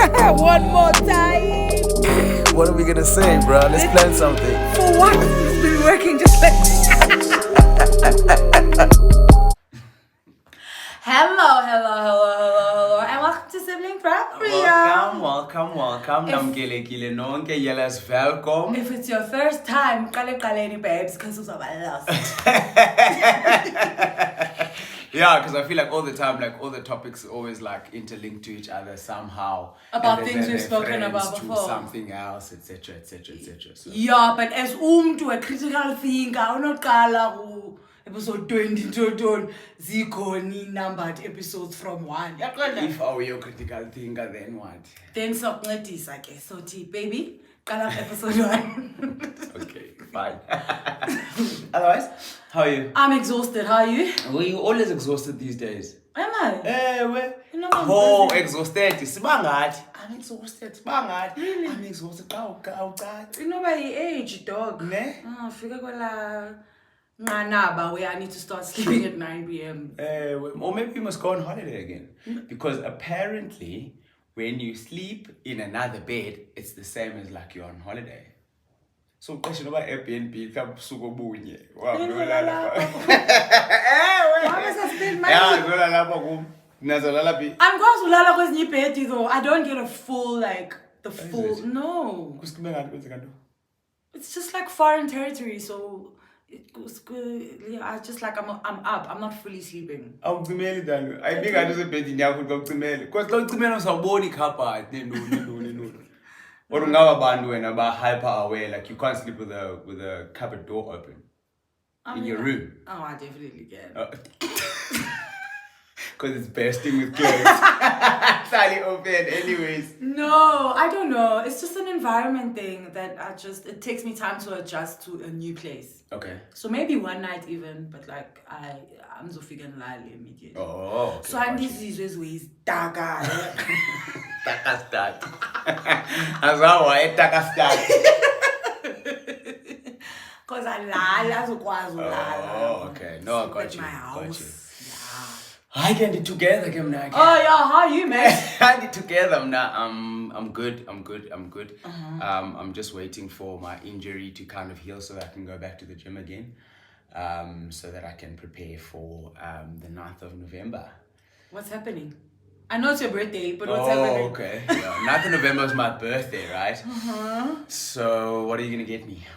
One more time. What are we gonna say, bro? Let's plan something. For what? It's been working just like Hello, and welcome to Sibling Prep. Welcome. Namkelekile nonke, yelas welcome. If it's your first time, kale babes, because it's lost. Yeah, because I feel like all the time, like all the topics are always like interlinked to each other somehow. About things we've spoken about before. To something else, etc. So. Yeah, but as to a critical thinker, unokala episode 20 to Zikoni numbered episodes from 1. If I were your critical thinker, then what? Then so I guess. So baby, call up episode 1. Okay, fine. Otherwise, how are you? I'm exhausted. How are you? Well, you're always exhausted these days. Am I? Exhausted. I'm exhausted. Really? I'm exhausted. You know by age, dog. Ne? Oh, figure where I need to start sleeping at 9 p.m. Or maybe you must go on holiday again. Because apparently, when you sleep in another bed, it's the same as like you're on holiday. So, question about Airbnb, Why must I spend money? I'm going to lala kwezinye ibhedi though. I don't get a full no. It's just like foreign territory, so it goes good. Yeah, I'm up. I'm not fully sleeping. I think I just a bed in Yaku because Documento are body capa. Or when hyper aware, like you can't sleep with a cupboard door open in your room. Oh, I definitely can. Because it's bursting with clothes. Slightly open anyways. No, I don't know. It's just an environment thing that it takes me time to adjust to a new place. Okay. So maybe one night even, but like I'm so figuring lali immediately. Oh, okay. So I'm these ways daga. Daga start. As I daga start. Because I lala so Oh, okay. No, I got you. My house. I get it together, Gamna. Oh yeah, how are you, man? I get together. I'm good. Uh-huh. I'm just waiting for my injury to kind of heal so that I can go back to the gym again. So that I can prepare for the 9th of November. What's happening? I know it's your birthday, but what's happening? Oh, okay. Yeah, 9th of November is my birthday, right? Uh-huh. So what are you gonna get me?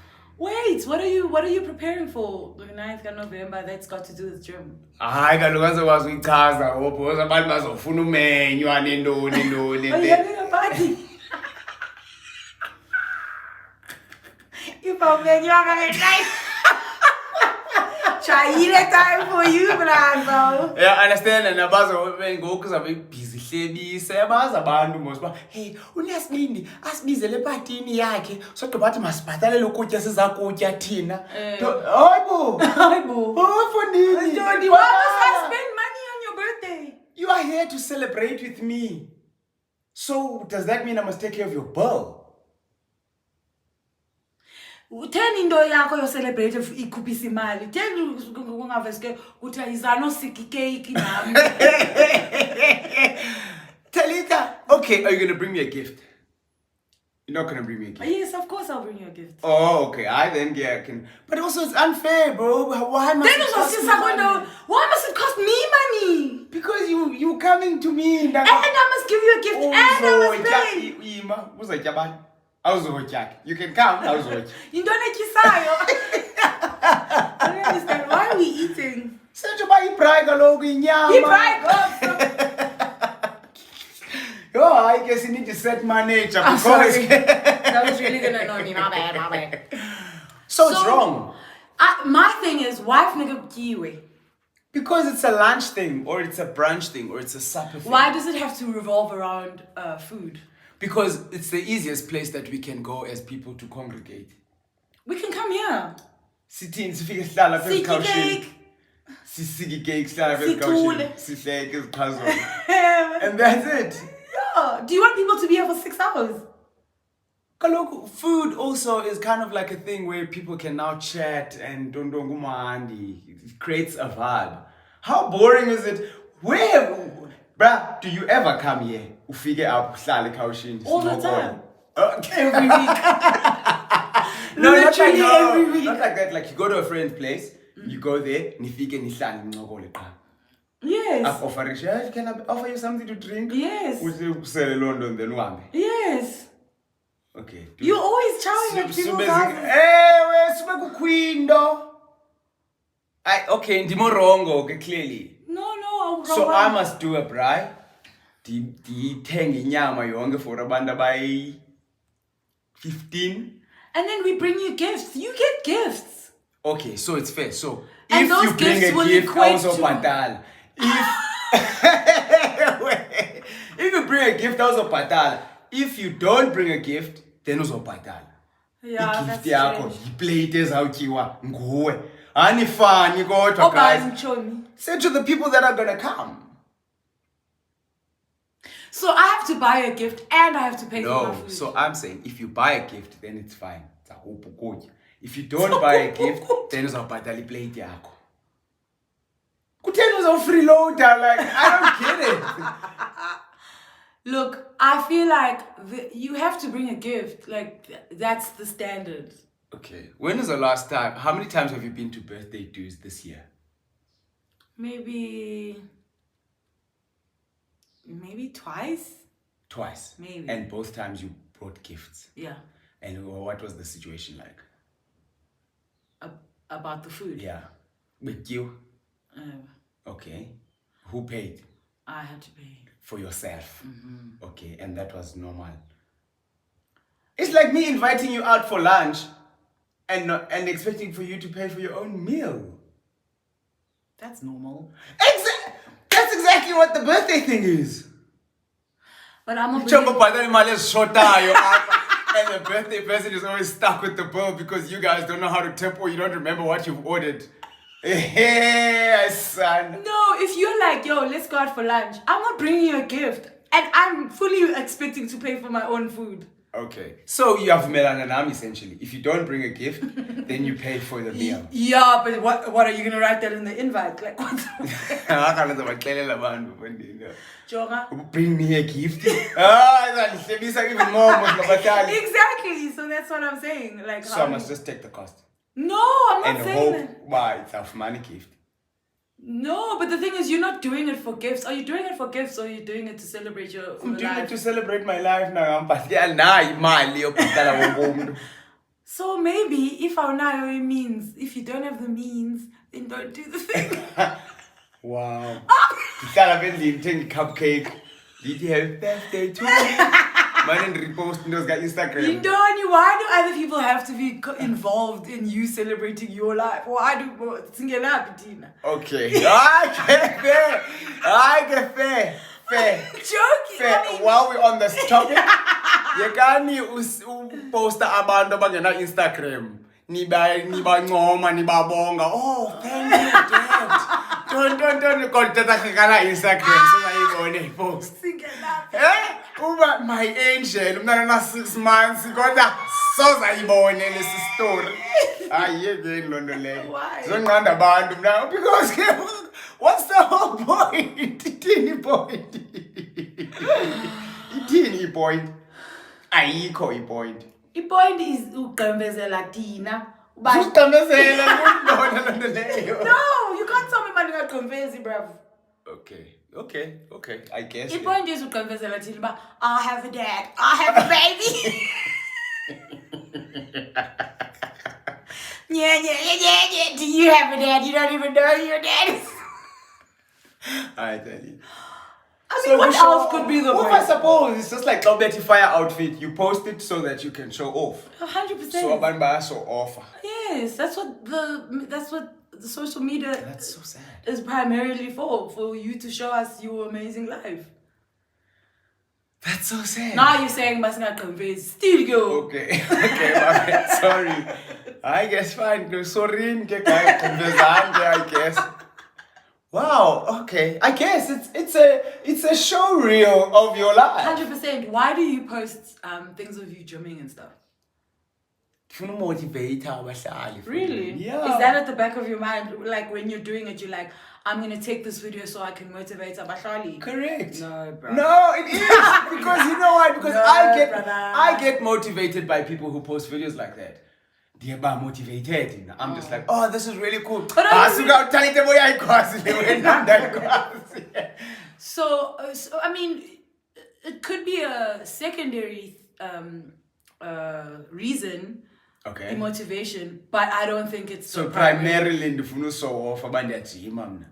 Wait, what are you preparing for the 9th of November that's got to do with gym? Hayi kaloku azokwazi uyichaza because abantu bazofuna umenywa nentoni. Are you having a party? If I'm at night. Chayile time for you, Brando. Yeah, I understand. And abazo zabe busy hlebise abazi abantu mosba hey uNyasibindi asibizele epartini yakhe sogqiba bathi masibhatalele ukutya sizakutya thina. Hayibo. Ufundini. Why must I spend money on your birthday? You are here to celebrate with me. So does that mean I must take care of your bill? Ten into yakho yo celebrate ikhuphisa imali. Ten kungaveske uthi ayizano siki cake nami. Talita, okay, are you going to bring me a gift? You're not going to bring me a gift? Yes, of course I'll bring you a gift. Oh, okay. I can. But also it's unfair, bro. Why must it cost me money? Why must it cost me money? Because you coming to me. And I must give you a gift and I must pay. You can come. You don't I don't understand. Why are we eating? He Oh, I guess you need to set my nature because sorry. That was really gonna annoy me. My bad. So it's wrong. My thing is, wife nigga kiwi. Because it's a lunch thing, or it's a brunch thing, or it's a supper thing. Why does it have to revolve around food? Because it's the easiest place that we can go as people to congregate. We can come here. Siki cake. Siki cake. And that's it. Yeah. Do you want people to be here for 6 hours? Kaloku, food also is kind of like a thing where people can now chat and it creates a vibe. How boring is it? Where Bruh, do you ever come here? Ufike up, uhlale couchini. All the time. Every week. No, Literally every week. Not like that. Like you go to a friend's place, you go there, nifike nihlale nincokole qha. Yes. Can I offer you something to drink? Yes. Usele London then uhambe. Yes. Okay. You're always chowing at people's houses. Sube kukwindo. Okay, ndimo wrong, okay, clearly. No. So I must do a braai. Ndithenge inyama yonke for abantu abayi 15. And then we bring you gifts. You get gifts. Okay, so it's fair. So and if you bring a gift, also patal. If you bring a gift, also patal. If you don't bring a gift, then also patal. Yeah, gift that's yakho iplate ezawutyiwa nguwe. Anifani kodwa guys. Say to the people that are gonna come. So I have to buy a gift and I have to pay for my food. So I'm saying if you buy a gift, then it's fine. If you don't buy a gift, then uzawubhatala iplate yakho. Kutheni uzawufreeloader? Like, I don't get it. Look, I feel like you have to bring a gift. Like, that's the standard. Okay. When is the last time? How many times have you been to birthday dues this year? Maybe twice. Twice? Maybe. And both times you brought gifts? Yeah. And what was the situation like? About the food? Yeah. With you? Okay. Who paid? I had to pay. For yourself? Mm-hmm. Okay. And that was normal? It's like me inviting you out for lunch and expecting for you to pay for your own meal. That's normal. That's exactly what the birthday thing is. But I'm a And the birthday person is always stuck with the bill because you guys don't know how to tip or you don't remember what you've ordered. Hey, son. No, if you're like, yo, let's go out for lunch, I'm not bringing you a gift. And I'm fully expecting to pay for my own food. Okay. So you have melananam essentially. If you don't bring a gift, then you pay for the meal. Yeah, but what are you going to write that in the invite? Like, what? Bring me a gift. Even more. Exactly. So that's what I'm saying. Like, so I must just take the cost. No, I'm not saying that. Why it's a money gift. No, but the thing is, you're not doing it for gifts. Are you doing it for gifts or are you doing it to celebrate your life? I'm doing it to celebrate my life now. So maybe if our now means, if you don't have the means, then don't do the thing. Wow. Cupcake. Did you have birthday too? Man, repost those guys Instagram. Why do other people have to be involved in you celebrating your life? Why do Tina? Okay. I get fair. Joking. Fair. I mean, while we're on this topic, you can't post abantu abangena Instagram. Niba ngoma, niba bonga. Oh, thank you, Dad. Don't contact Instagram so that you go on post. My angel, umntana 6 months, kodwa sozayibone lesi story. Ayeke londo leyo. Why? Zonqanda abantu mna because what's the whole point? Ithini point? Ithini point? Ayikho ipoint. Ipoint is ugqembezela thina. Usigqembezela ngundona londo leyo. No, you can't tell me manje ngaqhembezi, bruv. Okay. I guess. The point is, I have a dad. I have a baby. Yeah. Do you have a dad? You don't even know who your dad is. I tell you. I mean, what else could be the point? I suppose it's just like a Betty Fire outfit. You post it so that you can show off. 100%. So abantu so offer. Yes, that's what the social media. That's so sad. Is primarily for you to show us your amazing life. That's so sad. Now you're saying must not convince. Still go. Okay, sorry. I guess fine. No, sorry, I guess. Wow. Okay. I guess it's a show reel of your life. 100%. Why do you post things of you gymming and stuff? Motivate. Really? Yeah. Is that at the back of your mind? Like when you're doing it, you're like, I'm going to take this video so I can motivate Abashali. Correct. No, bro. No, it is. Because you know why? Because No, I get motivated by people who post videos like that. They're motivated. You know? I'm just like, oh, this is really cool. But so, I mean, it could be a secondary reason. Okay. The motivation, but I don't think it's so primarily in the funu so off about that gym.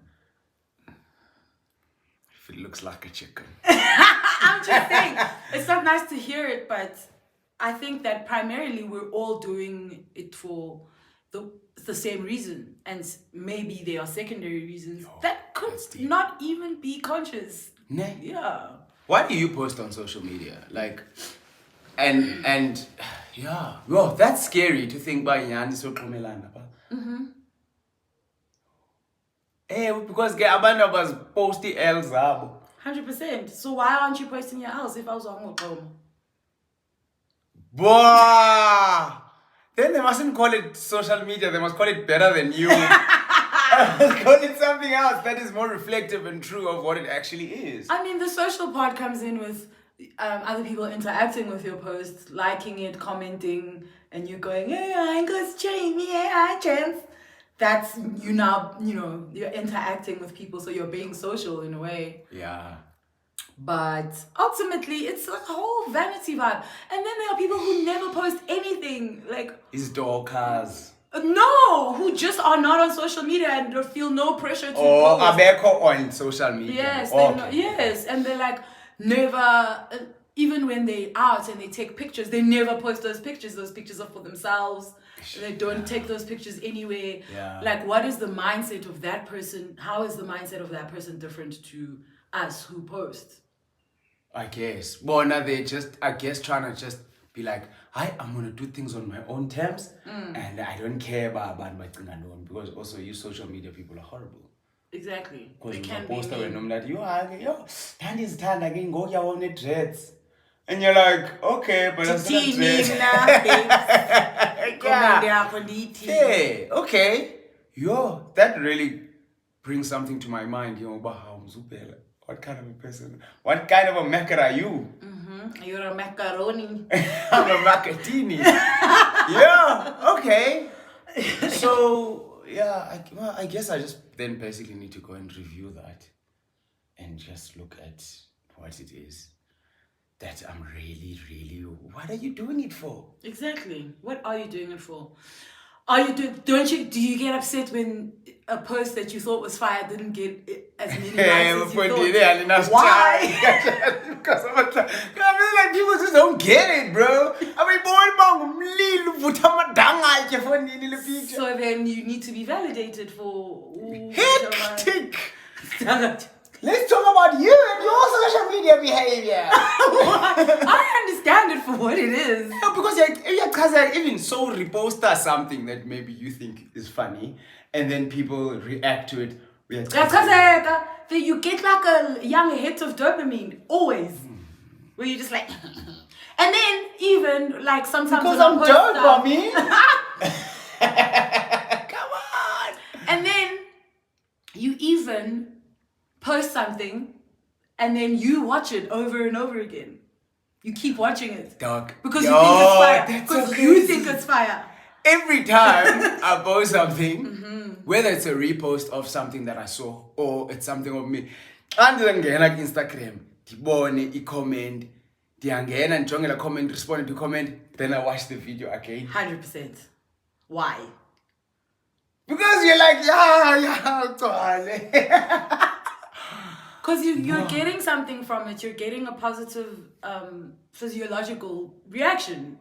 If it looks like a chicken. I'm just saying, it's not nice to hear it, but I think that primarily we're all doing it for the same reason, and maybe there are secondary reasons that could not even be conscious. Nah. Yeah. Why do you post on social media? Like, and yeah, well, that's scary to think about. Because abantu was posting else. 100%. So why aren't you posting your else if I was on home? Boah! Then they mustn't call it social media. They must call it better than you. Call it something else that is more reflective and true of what it actually is. I mean, the social part comes in with other people interacting with your post, liking it, commenting, and you going, hey, I got change, yeah, chance. That's you now, you're interacting with people, so you're being social in a way. Yeah. But ultimately, it's a whole vanity vibe. And then there are people who never post anything. Like, Is dogcars. No, who just are not on social media and feel no pressure to post. Abeko on social media. Yes, yes. And they're like, never, even when they're out and they take pictures, they never post those pictures. Those pictures are for themselves. They don't take those pictures anyway. Yeah. Like, what is the mindset of that person? How is the mindset of that person different to us who post? I guess. Well, now they're just, trying to just be like, I'm going to do things on my own terms. And I don't care about my thing alone. Because also, you social media people are horrible. Exactly. They Because can you post be when I'm like, Tandy's tan, I can go your own dreads. And you're like, okay, but that's not dreads. Hey, okay. Yo, that really brings something to my mind. What kind of a person? What kind of a macker are you? You're a macaroni. I'm a macatini. Yeah, okay. So, yeah, I guess I just then basically need to go and review that and just look at what it is that I'm really, really... What are you doing it for? Exactly. What are you doing it for? Do you get upset when a post that you thought was fire didn't get as many likes as you thought? Why? Because like people just don't get it, bro. So then you need to be validated for... Hectic! Let's talk about you and your social media behavior. I understand it for what it is. No, because even so repost something that maybe you think is funny, and then people react to it. Because you get like a young hit of dopamine, always. Where you're just like... And then even like sometimes... Because I'm dopamine. Come on. And then you even... post something, and then you watch it over and over again. You keep watching it. Dog. Because you think it's fire. Because you think it's fire. Every time I post something, whether it's a repost of something that I saw or it's something of me, and then like Instagram, I comment, and comment, respond to comment, then I watch the video again. 100%. Why? Because you're like, yeah. Because you're getting something from it. You're getting a positive physiological reaction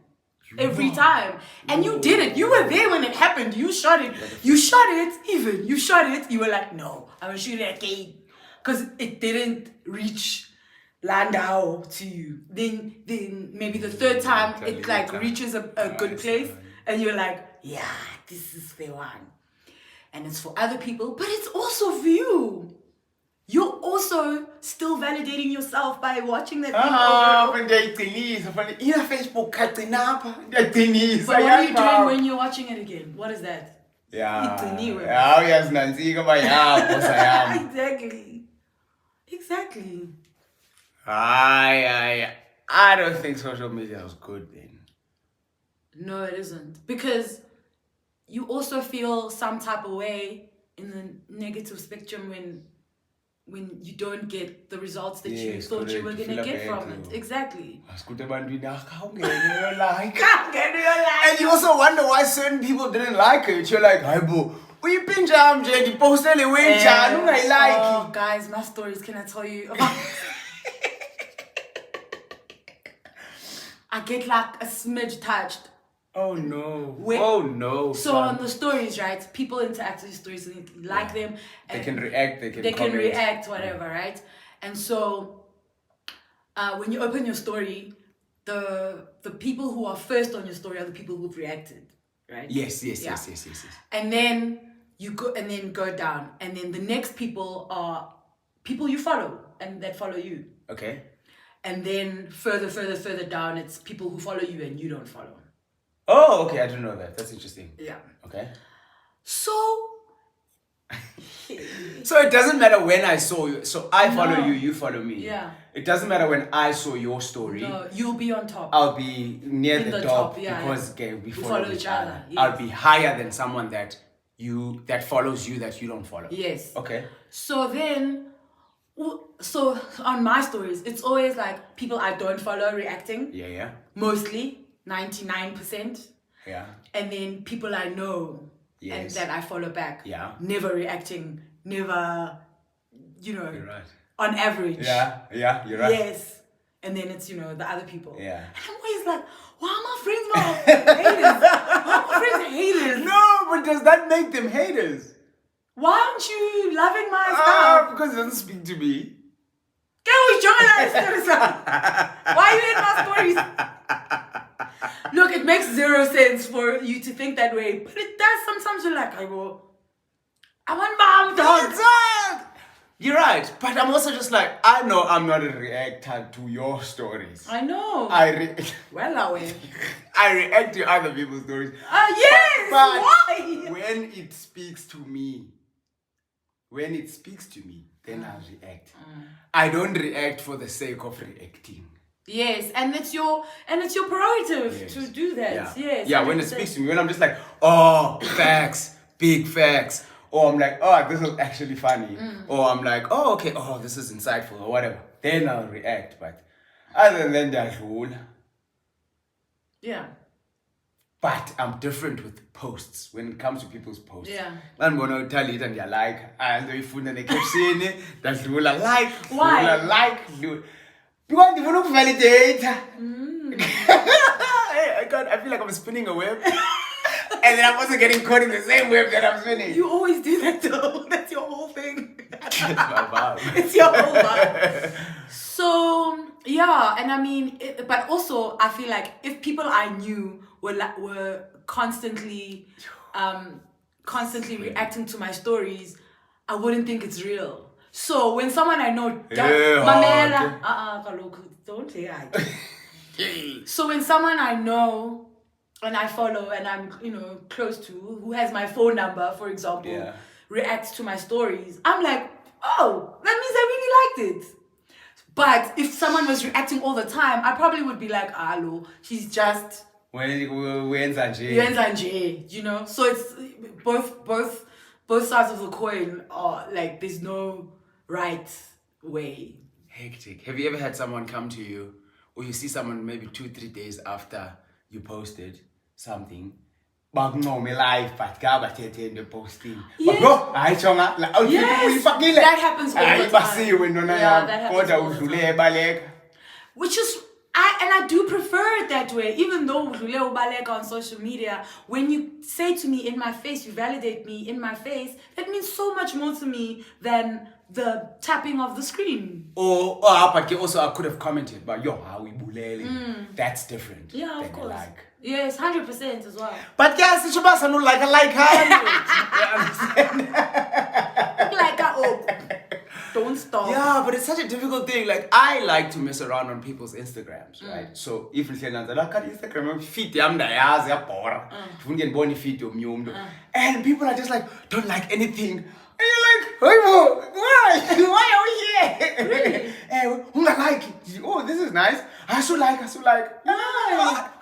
every time. And you did it. You were there when it happened. You shot it. You shot it. You were like, no, I'm going to shoot it again. Because it didn't reach Landau to you. Then maybe the third time it like reaches a good place. And you're like, yeah, this is the one. And it's for other people. But it's also for you. You're also also still validating yourself by watching that thing over and over. Facebook. But what are you doing when you're watching it again? What is that? Exactly. I don't think social media was good then. No, it isn't. Because you also feel some type of way in the negative spectrum when you don't get the results that you thought you were going to get from it. Exactly. And you also wonder why certain people didn't like it. You're like, hi, boo. Oh, guys, my stories, can I tell you about I get like a smidge touched. Oh no. So son. On the stories, right? People interact with the stories and they like them. And they can react, they can react, whatever, right? And so when you open your story, the people who are first on your story are the people who've reacted, right? Yes. And then you go down. And then the next people are people you follow and that follow you. Okay. And then further down, it's people who follow you and you don't follow. Oh, okay. I didn't know that. That's interesting. Yeah. Okay. So it doesn't matter when I saw you. So I follow you, you follow me. Yeah. It doesn't matter when I saw your story. No, you'll be on top. I'll be near the top because we follow each other. Yes. I'll be higher than someone that follows you that you don't follow. Yes. Okay. So then, on my stories, it's always like people I don't follow reacting. Yeah. Mostly. 99%. Yeah. And then people I know and that I follow back. Yeah. Never reacting, never, You're right. On average. Yeah, you're right. Yes. And then it's, the other people. Yeah. And I'm always like, why are my friends not haters? Why are my friends haters? No, but does that make them haters? Why aren't you loving my stuff? Because it doesn't speak to me. Why are you in my stories? Look, it makes zero sense for you to think that way, but it does. Sometimes you're like, I want mom dogs. You're right, but I'm also just like, I know I'm not a reactor to your stories. I know. Well aware. I react to other people's stories. Yes. But why? When it speaks to me, then I react. I don't react for the sake of reacting. Yes, and it's your prerogative to do that. Yes. Yeah, when it speaks to me, when I'm just like, oh, facts, big facts. Or I'm like, oh, this is actually funny. Or I'm like, oh, okay, oh, this is insightful or whatever. Then I'll react. But other than that rule. Yeah. But I'm different with posts when it comes to people's posts. Yeah. I'm going to tell it and you're like, and they food and they keep saying it. That's rule I like. Why? Rule I like. Because you want to validate. I feel like I'm spinning a web. And then I'm also getting caught in the same web that I'm spinning. You always do that though. That's your whole thing. It's my vibe. It's your whole vibe. So, yeah. And I mean, but also I feel like if people I knew were constantly reacting to my stories, I wouldn't think it's real. So when someone I know don't say that. So when someone I know and I follow and I'm close to, who has my phone number, for example, reacts to my stories, I'm like, oh, that means I really liked it. But if someone was reacting all the time, I probably would be like, hello, she's just So it's both sides of the coin are like, there's no right way. Hectic. Have you ever had someone come to you, or you see someone maybe 2-3 days after you posted something, but no, me live, but in the posting. Yes. That happens all the time. That happens all the time. Which is, I do prefer it that way. Even though on social media, when you say to me in my face, you validate me in my face, that means so much more to me than the tapping of the screen. But also I could have commented, but how we bulele. That's different. Yeah, of course. Yes, 100% as well. But yes, it's about something like her. Like her. Don't don't stop. Yeah, but it's such a difficult thing. Like, I like to mess around on people's Instagrams, right? So, if you say, Instagram, feed yam dayazi yabhora. Ufuna ngibone feed yomnye umuntu. And people are just like, don't like anything. And you're like, why? Why are we here? Oh, this is nice. I should like.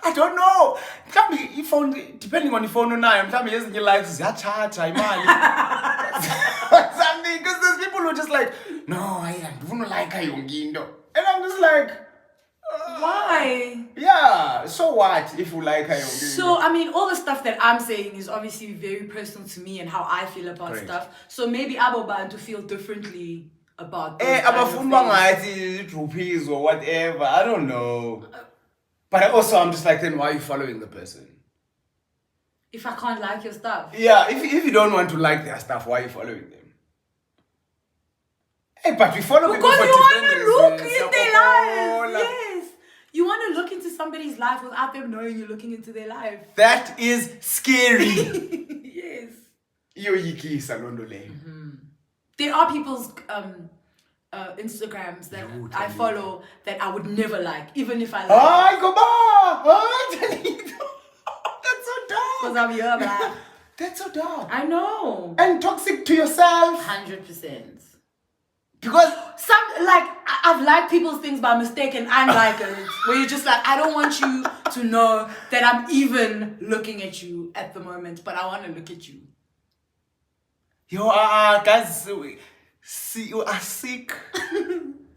I don't know. If phone, depending on the phone or not, I'm using your likes. Something, because there's people who are just like, no, I don't like Ayongindo. And I'm just like, why? Yeah, so what if you like Ayongindo? So, I mean, all the stuff that I'm saying is obviously very personal to me and how I feel about stuff. So maybe Aboban to feel differently about those groupies or whatever. I don't know. But also, I'm just like, then why are you following the person? If I can't like your stuff. Yeah, if you don't want to like their stuff, why are you following them? Hey, but we follow people for different reasons. Because you want to look in their lives. Yes. You want to look into somebody's life without them knowing you're looking into their life. That is scary. Yes. There are people's Instagrams that I follow that I would never like, even if I like. That's so dark. Because I'm here, black. That's so dark. I know. And toxic to yourself. 100%. Because I've liked people's things by mistake and unlike it. Where you're just like, I don't want you to know that I'm even looking at you at the moment, but I want to look at you. You are, guys, you are sick.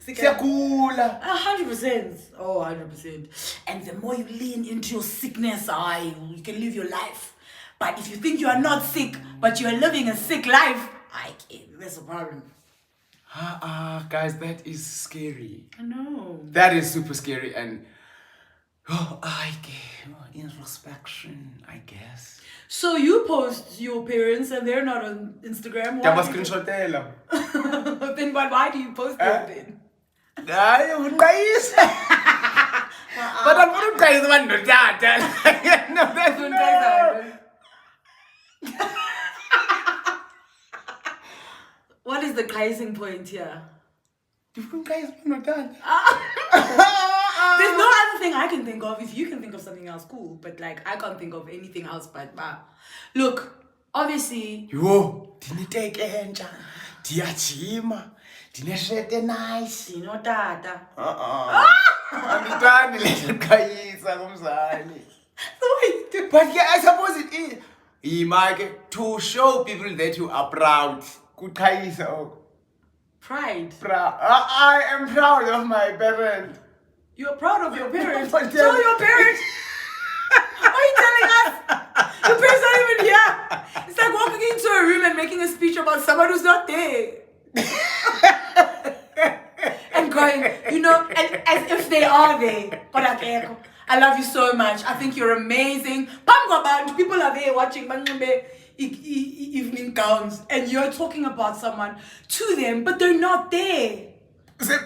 100%. Oh, 100%. And the more you lean into your sickness, you can live your life. But if you think you are not sick, but you are living a sick life, there's a problem. Guys, that is scary. I know. That is super scary, and introspection, I guess. So you post your parents and they're not on Instagram. Why screenshot them? Then why do you post them then? But I'm not going to do that. No, that's not. What is the closing point here? There's no other thing I can think of. If you can think of something else, cool. But I can't think of anything else but look, obviously. Yo, didn't take a Diachima. Didn't nice. No tata. I'm trying to let it But yeah, I suppose it is. To show people that you are proud. Pride. I am proud of my parents. You're proud of your parents? Show your parents. What are you telling us? Your parents aren't even here. It's like walking into a room and making a speech about someone who's not there. And going, and as if they are there. I love you so much. I think you're amazing. People are there watching evening gowns, and you're talking about someone to them, but they're not there. These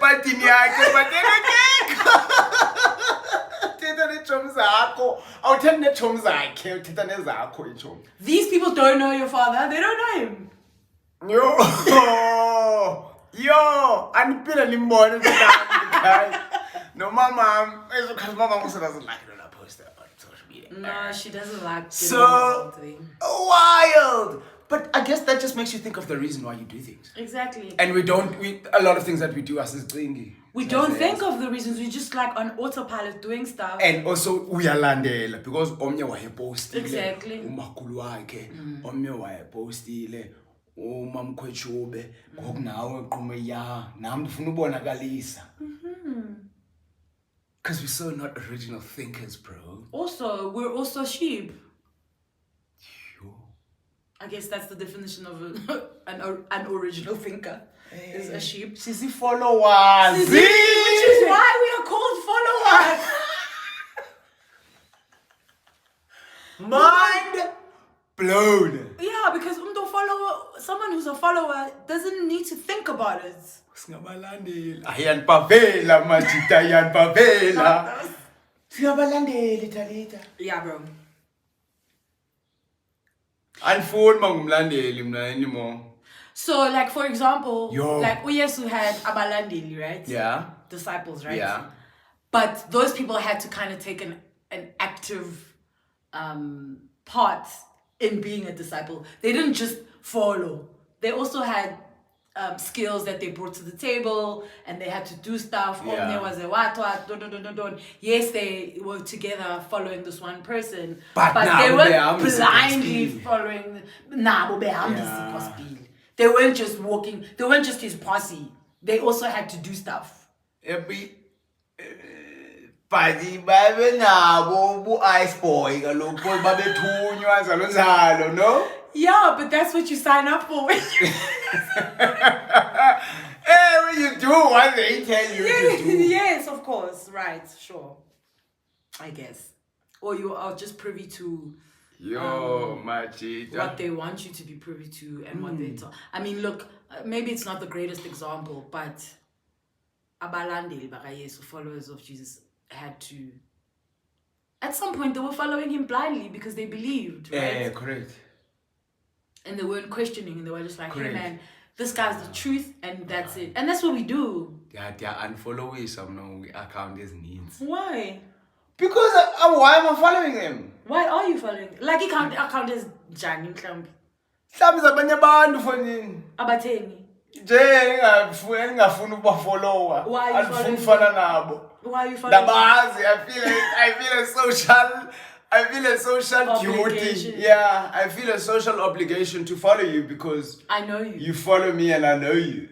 people don't know your father. They don't know him. I'm feeling more. No, mama also doesn't like it when I post that on social media. No, she doesn't like it. So wild. But I guess that just makes you think of the reason why you do things. Exactly. And a lot of things that we do as thingy. We don't think of the reasons. We just on autopilot doing stuff. And also uyalandela because omnye wayepostile. Exactly. Umakhulu wakhe, omnye wayepostile. Umamkhwetshube ngokunawe qume ya nami ndifuna ubonakalisa. Because we're so not original thinkers, bro. Also, we're also sheep. I guess that's the definition of an original thinker. Is a sheep. Sisi followers. Which is why we are called followers. Mind blown. Yeah, because someone who's a follower doesn't need to think about it. Ayan pavela, machita, ayan pavela. Singabalandeli, Talita. Yeah, bro. Andifuni mangumlandeli mna anymore. So, like, for example, Yo. like Uyesu had abalandeli, right? Yeah. Disciples, right? Yeah. But those people had to kind of take an active part in being a disciple. They didn't just follow. They also had skills that they brought to the table, and they had to do stuff. Yeah. There was a what. Yes, they were together following this one person, But they now weren't they blindly following. They weren't just walking. They weren't just his posse. They also had to do stuff. Padi babe nabo bu ice boy kaloku babethunywa njalo njalo, no? Yeah, but that's what you sign up for. Hey, when you do what they tell you to do. Yes, of course. Right, sure. I guess. Or you are just privy to what they want you to be privy to and what they talk. I mean, look, maybe it's not the greatest example, but abalandeli bakaYesu, followers of Jesus, had to. At some point, they were following him blindly because they believed, right? Yeah, correct. And they weren't questioning, and they were just like, correct. Hey man, this guy's the truth, and that's it. And that's what we do. Yeah, unfollow some account is needs. Why? Because why am I following them? Why are you following? Like account is Jani mhlawumbe. Mhlawumbe zabanye abantu fonini. Abathengi. Engafuni ukubafollowa. Why are you following? Andifuni ufana nabo. Why are you following? Nabazi, I feel a social duty. Yeah, I feel a social obligation to follow you because I know you. You follow me and I know you.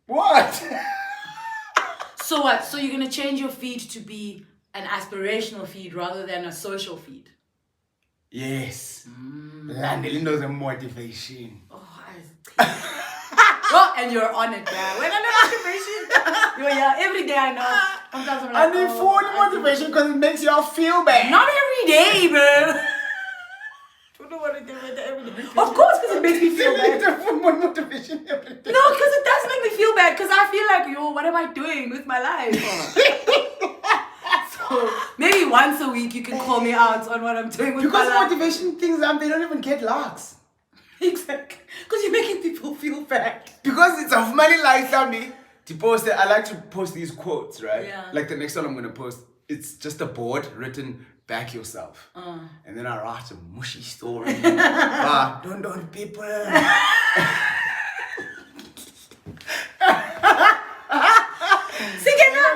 What? So what? So you're gonna change your feed to be an aspirational feed rather than a social feed? Yes. Landing knows a motivation. Oh, and you're on it, man. When I'm motivation, you're every day. I know. Sometimes I'm like, I need full motivation because it makes y'all feel bad. Not every day, bro. Don't know what I do with it every day. Of course, because it makes me feel bad. Full motivation every day. No, because it does make me feel bad. Because I feel like, what am I doing with my life? So maybe once a week you can call me out on what I'm doing with my life. Because motivation things, they don't even get likes. Exactly. Because you're making people feel bad. Because it's of money like something to post it. I like to post these quotes, right? Yeah. Like the next one I'm gonna post, it's just a board written "back yourself," and then I write a mushy story. Don't people.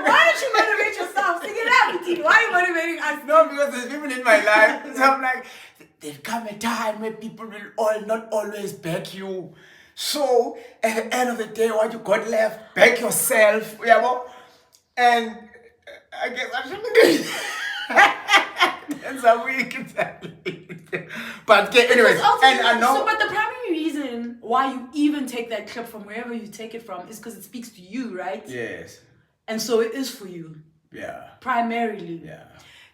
Why don't you motivate yourself? Why are you motivating us? No, because there's people in my life. So I'm like, there'll come a time where people will not always back you. So at the end of the day, what you got left, back yourself. Yeah, and I guess I shouldn't do it. That's a week. But anyways, and I know. So, but the primary reason why you even take that clip from wherever you take it from is because it speaks to you, right? Yes. And so it is for you. Yeah. Primarily. Yeah.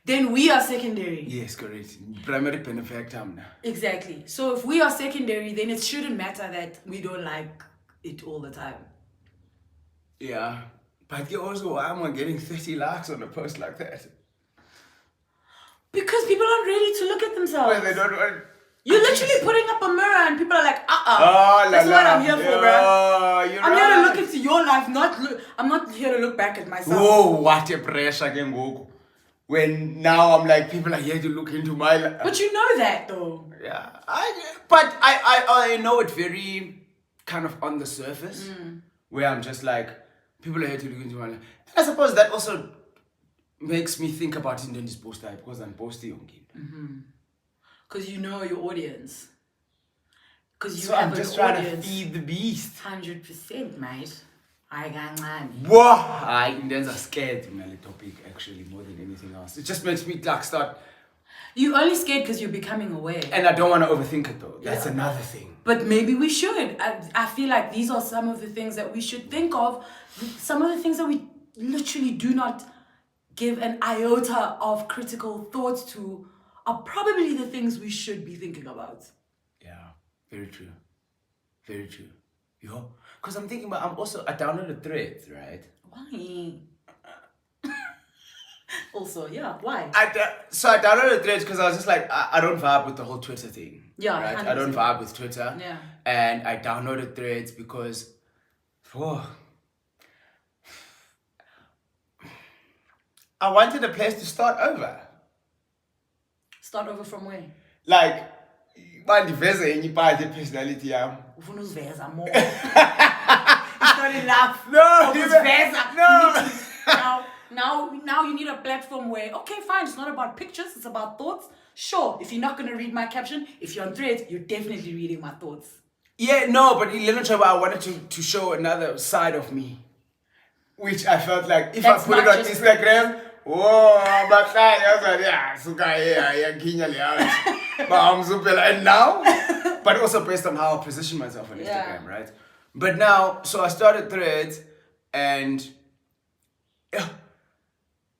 Then we are secondary. Yes, correct. Primary benefactor. Exactly. So if we are secondary, then it shouldn't matter that we don't like it all the time. Yeah. But you also, why am I getting 30 likes on a post like that? Because people aren't ready to look at themselves. Well, they don't want... You're literally putting up a mirror and people are like, that's what I'm here for, bro. I'm here to look into your life, I'm not here to look back at myself. Whoa, what a pressure again, Goku. When now I'm like, people are here to look into my life. But you know that though. Yeah. But I know it very kind of on the surface. Where I'm just like, people are here to look into my life. And I suppose that also makes me think about it in this post type because I'm posting on game. Because you know your audience. Because you so have I'm just an trying audience. to feed the beast. 100%, mate. I got Whoa! There's a scared topic actually more than anything else. It just makes me like start. You're only scared because you're becoming aware. And I don't want to overthink it though. That's another thing. But maybe we should. I feel like these are some of the things that we should think of. Some of the things that we literally do not give an iota of critical thought to are probably the things we should be thinking about. Yeah, very true. Very true. Yo, because I'm thinking about, I downloaded Threads, right? Why? Also, yeah. Why? So I downloaded Threads because I was just like, I don't vibe with the whole Twitter thing. Yeah, right? 100%. I don't vibe with Twitter. Yeah. And I downloaded Threads because, I wanted a place to start over. Start over from where? Like, mandiveze enye part personality yam. Ufuna uziveza more. It's not enough. No, Now you need a platform where, okay, fine, it's not about pictures, it's about thoughts. Sure, if you're not going to read my caption, if you're on Threads, you're definitely reading my thoughts. Yeah, no, but I wanted to show another side of me. Which I felt like, if That's I put it not on just Instagram, and now, but also based on how I position myself on Instagram, right? But now, so I started Threads, and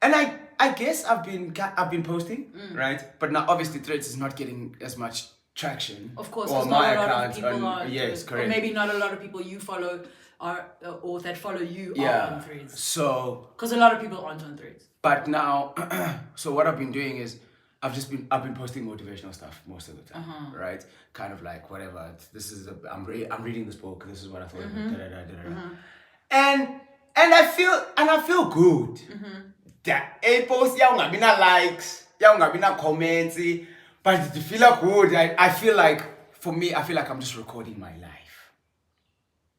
I guess I've been posting, right? But now obviously Threads is not getting as much traction. Of course, or not my a lot of account people are. yes, correct. Or maybe not a lot of people you follow are, or that follow you are on Threads. So, because a lot of people aren't on Threads. But now, so what I've been doing is I've been posting motivational stuff most of the time, right? Kind of like whatever. I'm reading this book. This is what I thought. And I feel good. That a post na likes, na comments, but to feel good. I feel like, for me, I feel like I'm just recording my life.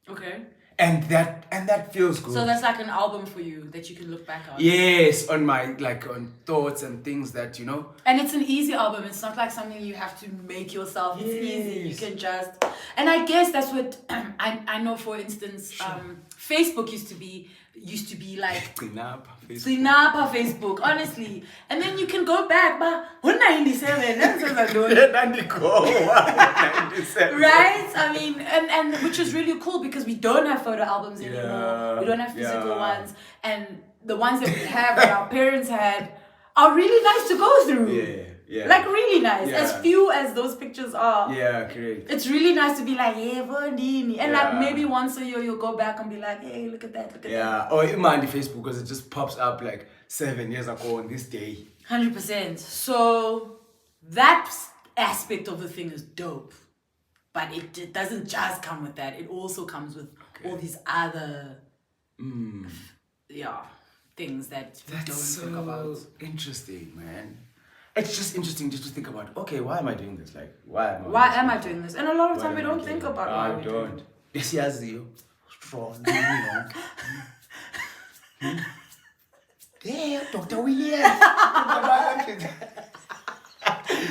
Okay. And that feels good. So that's like an album for you that you can look back on. Yes, on my on thoughts and things that, And it's an easy album. It's not like something you have to make yourself. It's easy. You can just. And I guess that's what I know. For instance, Facebook used to be like Facebook, honestly. And then you can go back, but 197. Right? I mean, and which is really cool because we don't have photo albums anymore. We don't have physical ones, and the ones that we have that our parents had are really nice to go through. Yeah. Like really nice. As few as those pictures are. Yeah, correct. It's really nice to be like, and like maybe once a year you'll go back and be like, hey, look at that, Yeah, or it might be Facebook because it just pops up like 7 years ago on this day. 100%. So that aspect of the thing is dope. But it doesn't just come with that. It also comes with all these other things that we don't think about. That's so interesting, man. It's just interesting just to think about, okay, why am I doing this? Like, why am I doing this? And a lot of time we don't think about why we don't. Yes, yes, you. Strong, Yeah, Dr. Williams.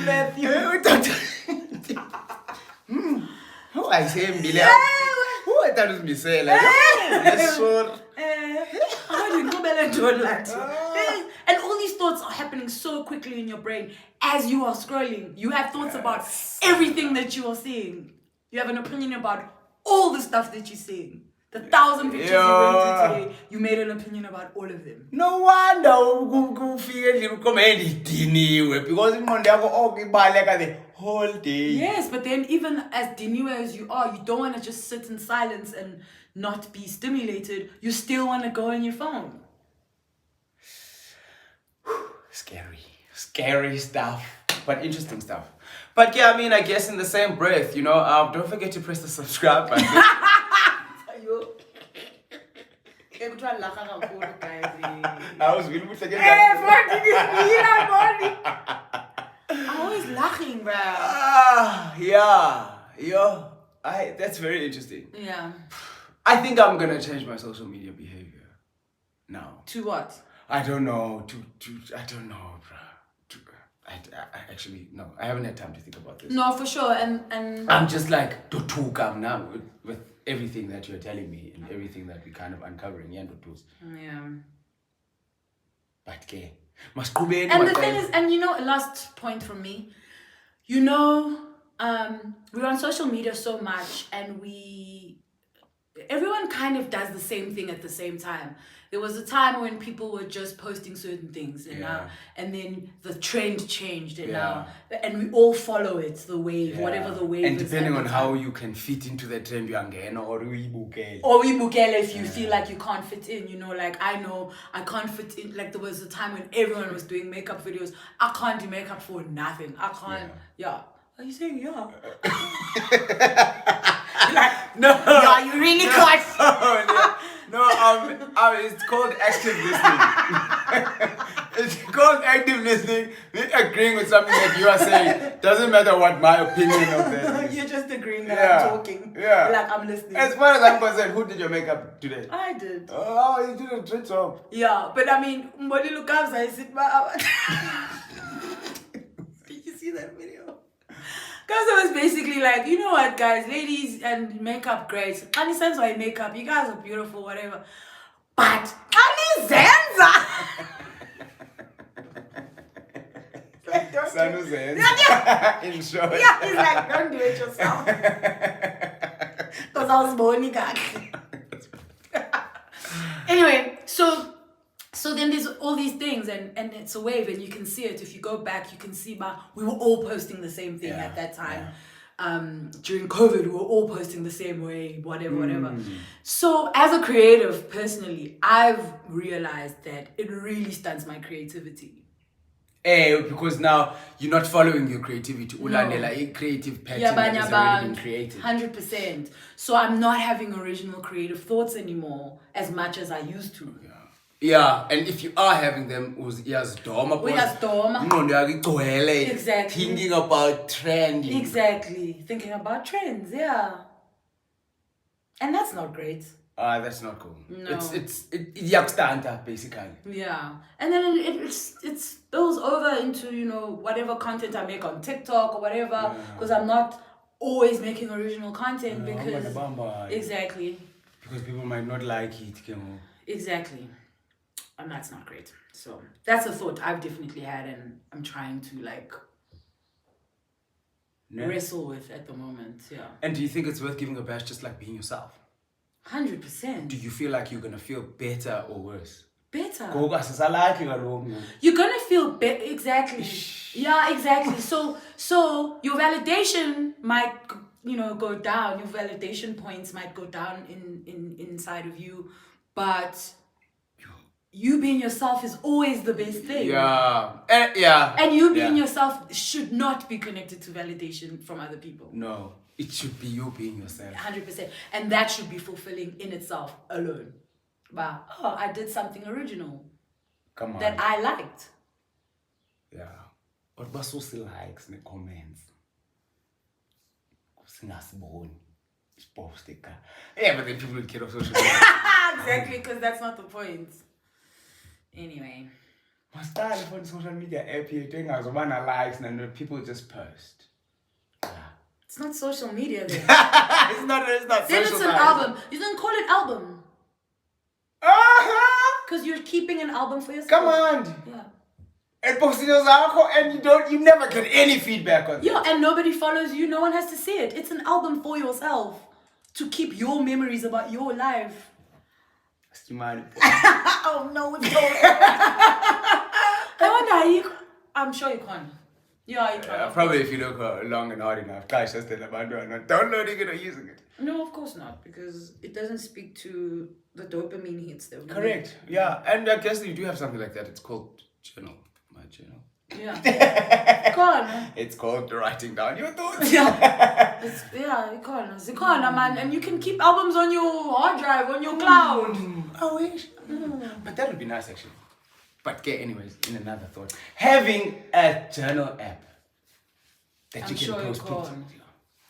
Matthew. Who I say, Billy? Who I thought it was me like, yes, sure. And all these thoughts are happening so quickly in your brain as you are scrolling. You have thoughts about everything that you are seeing. You have an opinion about all the stuff that you're seeing. The 1,000 pictures you went through today, you made an opinion about all of them. No wonder because the whole day. Yes, but then even as diniwe as you are, you don't want to just sit in silence and not be stimulated. You still want to go on your phone. Scary stuff, but interesting stuff. But yeah, I mean, I guess in the same breath, don't forget to press the subscribe button. I was really I'm always laughing, bro. That's very interesting. Yeah. I think I'm gonna change my social media behavior now. To what? I don't know. I don't know, bro. I actually no. I haven't had time to think about this. No, for sure. And I'm just like to come now with everything that you're telling me and everything that we're kind of uncovering. Yeah. But okay. And the thing is, last point from me, we're on social media so much, and we everyone kind of does the same thing at the same time. There was a time when people were just posting certain things, and then the trend changed, and we all follow it, the wave, whatever the wave and is. And depending on how you can fit into the trend, you are or we if you feel like you can't fit in, like I know I can't fit in. Like there was a time when everyone was doing makeup videos. I can't do makeup for nothing. I can't. Yeah. Are you saying yeah? Like, no. Yeah, you really can't. No, it's called active listening. It's called active listening. Agreeing with something that you are saying. Doesn't matter what my opinion of that is. You're just agreeing that I'm talking. Yeah. Like I'm listening. As far as I'm concerned, who did your makeup today? I did. Oh, you did a great job. Yeah, but I mean, Mboli Lukavs, I sit by. Did you see that video? Because it was basically like, you know what, guys, ladies and makeup, great. Kani sense why makeup, you guys are beautiful, whatever. But Kani Zenza. Like, Sanu Zenza. In short. Yeah, he's like, don't do it yourself. Because I was born in Anyway, so then there's all these things, and it's a wave, and you can see it. If you go back, you can see we were all posting the same thing at that time. During COVID, we were all posting the same way, whatever. So as a creative, personally, I've realized that it really stunts my creativity. Because now you're not following your creativity. A creative pattern that has already been created. 100%. So I'm not having original creative thoughts anymore as much as I used to. Yeah, and if you are having them, uyazidoma. Exactly. Thinking about trending. Exactly. Thinking about trends, yeah. And that's not great. That's not cool. No. It's yakstanta basically. Yeah. And then it spills over into, whatever content I make on TikTok or whatever, because I'm not always making original content because exactly. Because people might not like it. Exactly. And that's not great. So that's a thought I've definitely had, and I'm trying to wrestle with at the moment. Yeah. And do you think it's worth giving a bash just like being yourself? 100%. Do you feel like you're gonna feel better or worse? Better. You're gonna feel better. Exactly. Yeah, exactly. So your validation might go down. Your validation points might go down in inside of you, but you being yourself is always the best thing. Yeah. And you being yourself should not be connected to validation from other people. No. It should be you being yourself. 100%. And that should be fulfilling in itself alone. But, I did something original. Come on. That I liked. Yeah. But Basusi likes in the comments. Yeah, but then people will get off social media. Exactly, because that's not the point. Anyway. Must I on social media app here doing as one likes and people just post. It's not social media then. It's not then social it's an album. You don't call it album. Because you're keeping an album for yourself. Come on. Yeah. And you never get any feedback on it. Yeah, and nobody follows you. No one has to see it. It's an album for yourself. To keep your memories about your life. Oh no, it's I wonder how you... I'm sure you can. Yeah, you can. Probably if you look long and hard enough. Guys, just about not downloading it or using it. No, of course not, because it doesn't speak to the dopamine hits that we Correct. Need. Yeah, and I guess you do have something like that. It's called journal. My journal. Yeah. Go on. It's called writing down your thoughts. Yeah. It's man. And you can keep albums on your hard drive, on your cloud. I wish. But that would be nice actually. But okay, anyways, in another thought. Having a journal app that you can post pictures.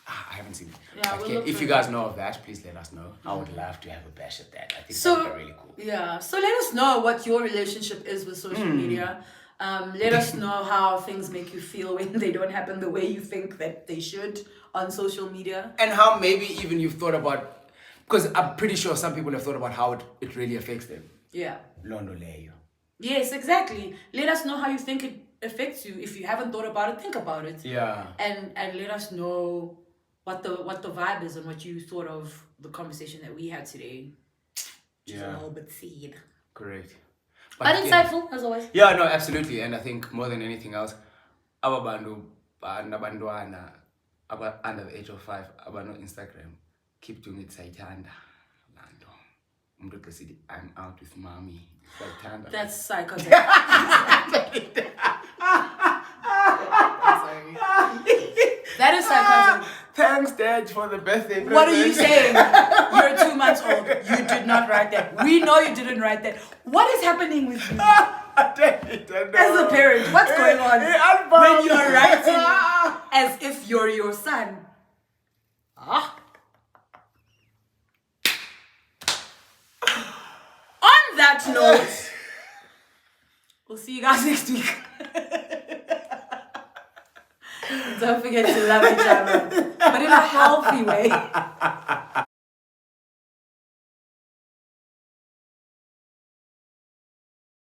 I haven't seen it. Yeah, okay, if you guys know of that, please let us know. I would love to have a bash at that. I think that would be really cool. Yeah. So let us know what your relationship is with social media. Let us know how things make you feel when they don't happen the way you think that they should on social media. And how maybe even you've thought about, because I'm pretty sure some people have thought about how it really affects them. Yeah. Londo leyo. Yes, exactly. Let us know how you think it affects you. If you haven't thought about it, think about it. Yeah. And let us know what the vibe is and what you thought of the conversation that we had today. Which is a little bit seed. Correct. But insightful, as always. Yeah, no, absolutely. And I think more than anything else, abantu nabantwana under the age of 5, abano Instagram, keep doing it sayithanda. I'm out with mommy. Sayithanda. That's psychotic. That is sarcasm. Thanks, Dad, for the birthday present. What are you saying? You're 2 months old. You did not write that. We know you didn't write that. What is happening with you? As a parent, what's going on? When you're writing as if you're your son. On that note, we'll see you guys next week. Don't forget to love each other, but in a healthy way.